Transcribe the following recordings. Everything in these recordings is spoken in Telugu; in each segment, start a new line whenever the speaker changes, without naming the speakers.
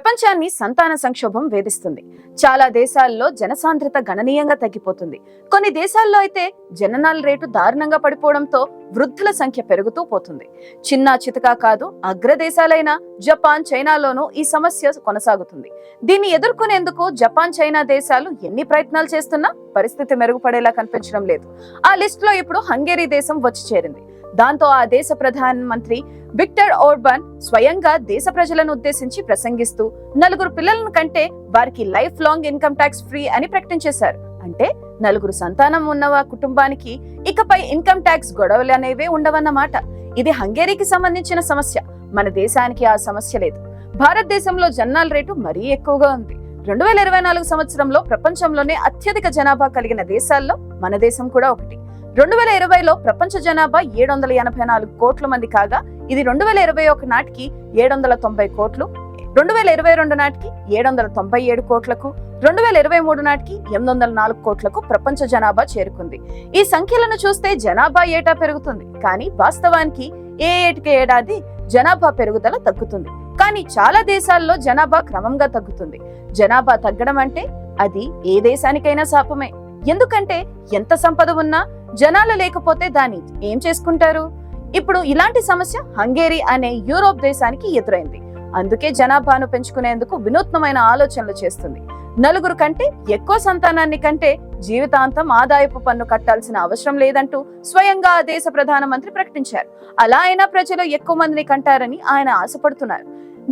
ప్రపంచాన్ని సంతాన సంక్షోభం వేధిస్తుంది. చాలా దేశాల్లో జనసాంద్రత గణనీయంగా తగ్గిపోతుంది. కొన్ని దేశాల్లో అయితే జననాల రేటు దారుణంగా పడిపోవడంతో వృద్ధుల సంఖ్య పెరుగుతూ పోతుంది. చిన్న చితకా కాదు, అగ్రదేశాలైన జపాన్, చైనాలోనూ ఈ సమస్య కొనసాగుతుంది. దీన్ని ఎదుర్కొనేందుకు జపాన్, చైనా దేశాలు ఎన్ని ప్రయత్నాలు చేస్తున్నా పరిస్థితి మెరుగుపడేలా కనిపించడం లేదు. ఆ లిస్ట్ లో ఇప్పుడు హంగేరీ దేశం వచ్చి చేరింది. దాంతో ఆ దేశ ప్రధానమంత్రి విక్టర్ ఓర్బాన్ స్వయంగా దేశ ప్రజలను ఉద్దేశించి ప్రసంగిస్తూ 4 పిల్లలను కంటే వారికి life long income tax free అని ప్రకటించేశారు. అంటే 4 సంతానం ఉన్న కుటుంబానికి ఇకపై ఇన్కమ్ ట్యాక్స్ గొడవలు అనేవే ఉండవన్నమాట. ఇది హంగేరీకి సంబంధించిన సమస్య. మన దేశానికి ఆ సమస్య లేదు. భారతదేశంలో జనాల రేటు మరీ ఎక్కువగా ఉంది. 2024 సంవత్సరంలో ప్రపంచంలోనే అత్యధిక జనాభా కలిగిన దేశాల్లో మన దేశం కూడా ఒకటి. 2020లో ప్రపంచ జనాభా 784 కోట్ల మంది కాగా ఇది 2021 నాటికి 790 కోట్లు, 2022 నాటికి 797 కోట్లకు, 2023 నాటికి 804 కోట్లకు ప్రపంచ జనాభా చేరుకుంది. ఈ సంఖ్యలను చూస్తే జనాభా ఏటా పెరుగుతుంది, కానీ వాస్తవానికి ఏ ఏటికి ఏడాది జనాభా పెరుగుదల తగ్గుతుంది. కానీ చాలా దేశాల్లో జనాభా క్రమంగా తగ్గుతుంది. జనాభా తగ్గడం అంటే అది ఏ దేశానికైనా శాపమే. ఎందుకంటే ఎంత సంపద ఉన్నా జనాలు లేకపోతే దాన్ని ఏం చేసుకుంటారు? ఇప్పుడు ఇలాంటి సమస్య హంగేరీ అనే యూరోప్ దేశానికి ఎదురైంది. అందుకే జనాభాను పెంచుకునేందుకు వినూత్నమైన ఆలోచనలు చేస్తుంది. 4 కంటే ఎక్కువ సంతానాన్ని కంటే జీవితాంతం ఆదాయపు పన్ను కట్టాల్సిన అవసరం లేదంటూ స్వయంగా ఆ దేశ ప్రధానమంత్రి ప్రకటించారు. అలా అయినా ప్రజలు ఎక్కువ మందిని కంటారని ఆయన ఆశపడుతున్నారు.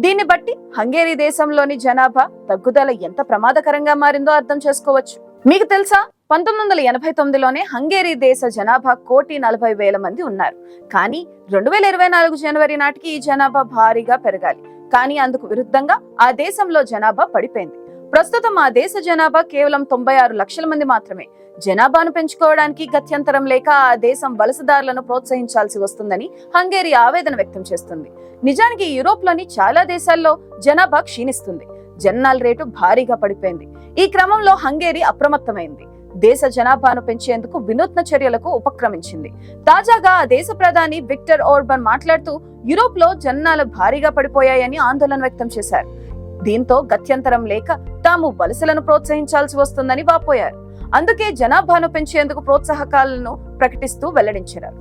దీన్ని బట్టి హంగేరీ దేశంలోని జనాభా తగ్గుదల ఎంత ప్రమాదకరంగా మారిందో అర్థం చేసుకోవచ్చు. మీకు తెలుసా, 1989లోనే హంగేరీ దేశ జనాభా 1,40,000 మంది ఉన్నారు. కానీ 2024 జనవరి నాటికి ఈ జనాభా భారీగా పెరగాలి. కానీ అందుకు విరుద్ధంగా ఆ దేశంలో జనాభా పడిపోయింది. ప్రస్తుతం ఆ దేశ జనాభా కేవలం 96 లక్షల మంది మాత్రమే. జనాభాను పెంచుకోవడానికి గత్యంతరం లేక ఆ దేశం వలసదారులను ప్రోత్సహించాల్సి వస్తుందని హంగేరీ ఆవేదన వ్యక్తం చేస్తుంది. నిజానికి యూరోప్లోని చాలా దేశాల్లో జనాభా క్షీణిస్తుంది. జనాల రేటు భారీగా పడిపోయింది. ఈ క్రమంలో హంగేరీ అప్రమత్తమైంది. దేశ జనాభాను పెంచేందుకు వినూత్న చర్యలకు ఉపక్రమించింది. తాజాగా ఆ దేశ ప్రధాని విక్టర్ ఓర్బాన్ మాట్లాడుతూ యూరోప్ లో జనాలు భారీగా పడిపోయాయని ఆందోళన వ్యక్తం చేశారు. దీంతో గత్యంతరం లేక తాము వలసలను ప్రోత్సహించాల్సి వస్తుందని వాపోయారు. అందుకే జనాభాను పెంచేందుకు ప్రోత్సాహకాలను ప్రకటిస్తూ వెల్లడించారు.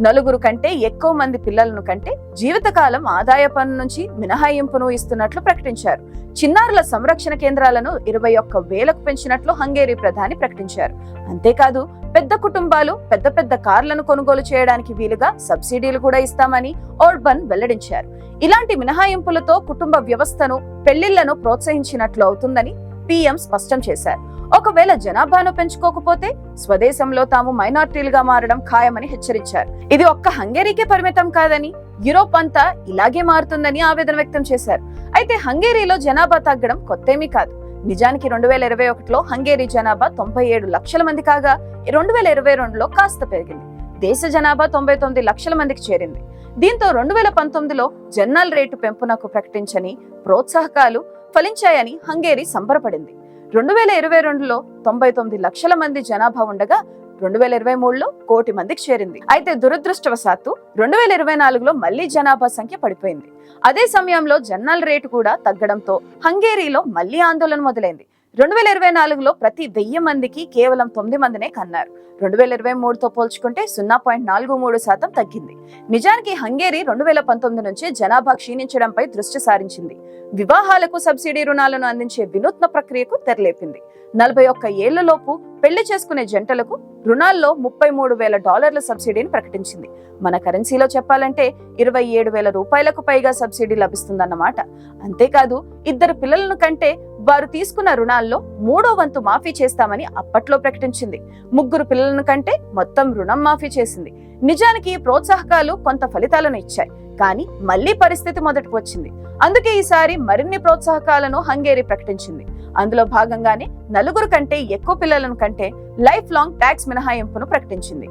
4 కంటే ఎక్కువ మంది పిల్లలను కంటే జీవితకాలం ఆదాయ పన్ను నుంచి మినహాయింపును ఇస్తున్నట్లు ప్రకటించారు. చిన్నారుల సంరక్షణ కేంద్రాలను 21,000కు పెంచినట్లు హంగేరీ ప్రధాని ప్రకటించారు. అంతేకాదు పెద్ద కుటుంబాలు పెద్ద కార్లను కొనుగోలు చేయడానికి వీలుగా సబ్సిడీలు కూడా ఇస్తామని ఓర్బన్ వెల్లడించారు. ఇలాంటి మినహాయింపులతో కుటుంబ వ్యవస్థను, పెళ్లిళ్లను ప్రోత్సహించినట్లు అవుతుందని పీఎం స్పష్టం చేశారు. ఒకవేళ జనాభాను పెంచుకోకపోతే స్వదేశంలో తాము మైనార్టీలుగా మారడం ఖాయమని హెచ్చరించారు. ఇది ఒక్క హంగేరీకే పరిమితం కాదని, యూరోప్ అంతా ఇలాగే మారుతుందని ఆవేదన వ్యక్తం చేశారు. అయితే హంగేరీలో జనాభా తగ్గడం కొత్తేమీ కాదు. నిజానికి 2021లో హంగేరీ జనాభా 97 లక్షల మంది కాగా 2022లో కాస్త పెరిగింది. దేశ జనాభా 99 లక్షల మందికి చేరింది. దీంతో 2019లో జనాల రేటు పెంపునకు ప్రకటించని ప్రోత్సాహకాలు ఫలించాయని హంగేరీ సంబరపడింది. 2022లో 99 లక్షల మంది జనాభా ఉండగా 2023లో 1 కోటి మందికి చేరింది. అయితే దురదృష్టవశాత్తు 2024లో మళ్లీ జనాభా సంఖ్య పడిపోయింది. అదే సమయంలో జనాల రేటు కూడా తగ్గడంతో హంగేరీలో మళ్లీ ఆందోళన మొదలైంది. 2024లో ప్రతి 1000 మందికి కేవలం 9 మందినే కన్నారు. 2023తో పోల్చుకుంటే 0.43% తగ్గింది. నిజానికి హంగేరీ 2019 నుంచి జనాభా క్షీణించడంపై దృష్టి సారించింది. వివాహాలకు సబ్సిడీ రుణాలను అందించే వినూత్న ప్రక్రియకు తెరలేపింది. 41 ఏళ్లలోపు పెళ్లి చేసుకునే జంటలకు రుణాల్లో $33,000 సబ్సిడీని ప్రకటించింది. మన కరెన్సీలో చెప్పాలంటే 27,000 రూపాయలకు పైగా సబ్సిడీ లభిస్తుందన్నమాట. అంతేకాదు 2 పిల్లలను కంటే వారు తీసుకున్న రుణాల్లో 3వ వంతు మాఫీ చేస్తామని అప్పట్లో ప్రకటించింది. 3 పిల్లలను కంటే మొత్తం రుణం మాఫీ చేసింది. నిజానికి ప్రోత్సాహకాలు కొంత ఫలితాలను ఇచ్చాయి, కానీ మళ్లీ పరిస్థితి మొదటికి వచ్చింది. అందుకే ఈసారి మరిన్ని ప్రోత్సాహకాలను హంగేరీ ప్రకటించింది. అందులో భాగంగానే 4 కంటే ఎక్కువ పిల్లలను కంటే లైఫ్ లాంగ్ ట్యాక్స్ మినహాయింపును ప్రకటించింది.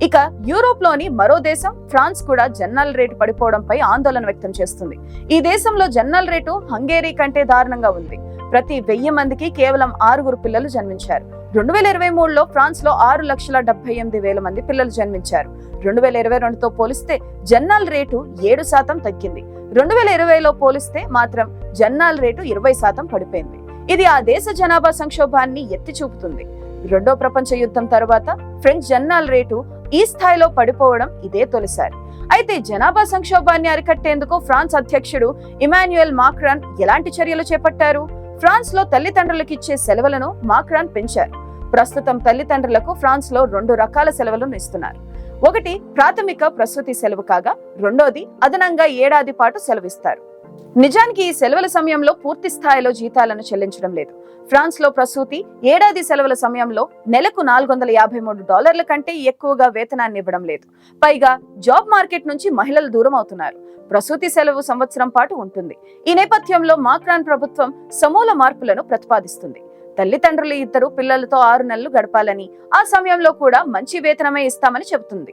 ఇక యూరోప్ లోని మరో దేశం ఫ్రాన్స్ కూడా జనాల రేటు పడిపోవడంపై ఆందోళన వ్యక్తం చేస్తుంది. ఈ దేశంలో జనాల రేటు హంగేరీ కంటే దారుణంగా ఉంది. ప్రతి 1000 మందికి కేవలం 6 పిల్లలు జన్మించారు. 2023లో ఫ్రాన్స్ లో 6,78,000 మంది పిల్లలు జన్మించారు. 2022తో పోలిస్తే జన్నాల రేటు 7% తగ్గింది. 2020లో పోలిస్తే మాత్రం జన్నాల రేటు 20% పడిపోయింది. ఇది ఆ దేశ జనాభా సంక్షోభాన్ని ఎత్తి చూపుతుంది. రెండో ప్రపంచ యుద్ధం తర్వాత ఫ్రెంచ్ జన్నాల రేటు ఈ స్థాయిలో పడిపోవడం ఇదే తొలిసారి. అయితే జనాభా సంక్షోభాన్ని అరికట్టేందుకు ఫ్రాన్స్ అధ్యక్షుడు ఇమాన్యుయల్ మాక్రాన్ ఎలాంటి చర్యలు చేపట్టారు? ఫ్రాన్స్ లో తల్లిదండ్రులకు ఇచ్చే సెలవులను మాక్రాన్ పెంచారు. ప్రస్తుతం తల్లిదండ్రులకు ఫ్రాన్స్ లో 2 రకాల సెలవులను ఇస్తున్నారు. ఒకటి ప్రాథమిక ప్రసూతి సెలవు కాగా, రెండోది అదనంగా ఏడాది పాటు సెలవిస్తారు. నిజానికి ఈ సెలవుల సమయంలో పూర్తి స్థాయిలో జీతాలను చెల్లించడం లేదు. ఫ్రాన్స్ లో ప్రసూతి ఏడాది సెలవుల సమయంలో నెలకు $453 కంటే ఎక్కువగా వేతనాన్ని ఇవ్వడం లేదు. పైగా జాబ్ మార్కెట్ నుంచి మహిళలు దూరం అవుతున్నారు. ప్రసూతి సెలవు సంవత్సరం పాటు ఉంటుంది. ఈ నేపథ్యంలో మాక్రాన్ ప్రభుత్వం సమూల మార్పులను ప్రతిపాదిస్తుంది. తల్లిదండ్రులు ఇద్దరు పిల్లలతో 6 నెలలు గడపాలని, ఆ సమయంలో కూడా మంచి వేతనమే ఇస్తామని చెబుతుంది.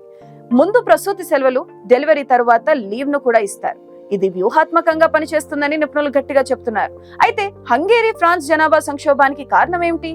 ముందు ప్రసూతి సెలవులు, డెలివరీ తరువాత లీవ్ ను కూడా ఇస్తారు. ఇది వ్యూహాత్మకంగా పనిచేస్తుందని నిపుణులు గట్టిగా చెప్తున్నారు. అయితే హంగేరీ ఫ్రాన్స్ జనాభా సంక్షోభానికి కారణం ఏమిటి?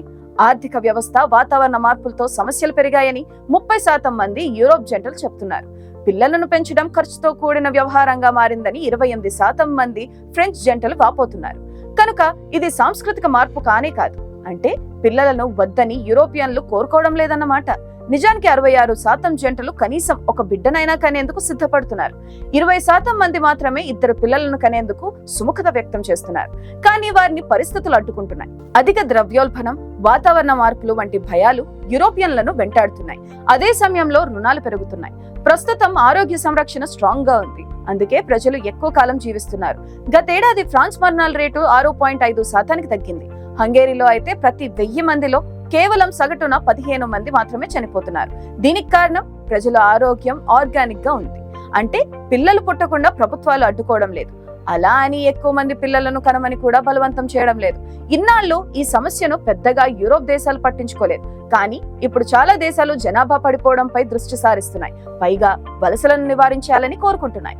ఆర్థిక వ్యవస్థ, వాతావరణ మార్పులతో సమస్యలు పెరిగాయని 30% మంది యూరోప్ జంటలు చెప్తున్నారు. పిల్లలను పెంచడం ఖర్చుతో కూడిన వ్యవహారంగా మారిందని 28% మంది ఫ్రెంచ్ జంటలు వాపోతున్నారు. కనుక ఇది సాంస్కృతిక మార్పు కానే కాదు. అంటే పిల్లలను వద్దని యూరోపియన్లు కోరుకోవడం లేదన్నమాట. నిజానికి 66% జంటలు కనీసం ఒక బిడ్డనైనా కనేందుకు సిద్ధపడుతున్నారు. 20% మంది మాత్రమే ఇద్దరు పిల్లలను కనేందుకు సుముఖత వ్యక్తం చేస్తున్నారు. కానీ వారిని పరిస్థితులు అడ్డుకుంటున్నాయి. అధిక ద్రవ్యోల్బణం, వాతావరణ మార్పులు వంటి భయాలు యూరోపియన్లను వెంటాడుతున్నాయి. అదే సమయంలో రుణాలు పెరుగుతున్నాయి. ప్రస్తుతం ఆరోగ్య సంరక్షణ స్ట్రాంగ్ గా ఉంది. అందుకే ప్రజలు ఎక్కువ కాలం జీవిస్తున్నారు. గతేడాది ఫ్రాన్స్ మరణాల రేటు 6.5% తగ్గింది. హంగేరీలో అయితే ప్రతి 1000 మందిలో కేవలం సగటున 15 మంది మాత్రమే చనిపోతున్నారు. దీనికి కారణం ప్రజల ఆరోగ్యం ఆర్గానిక్ గా ఉంది. అంటే పిల్లలు పుట్టకుండా ప్రభుత్వాలు అడ్డుకోవడం లేదు. అలా అని ఎక్కువ మంది పిల్లలను కనమని కూడా బలవంతం చేయడం లేదు. ఇన్నాళ్ళు ఈ సమస్యను పెద్దగా యూరోప్ దేశాలు పట్టించుకోలేదు. కానీ ఇప్పుడు చాలా దేశాలు జనాభా పడిపోవడంపై దృష్టి సారిస్తున్నాయి. పైగా వలసలను నివారించాలని కోరుకుంటున్నాయి.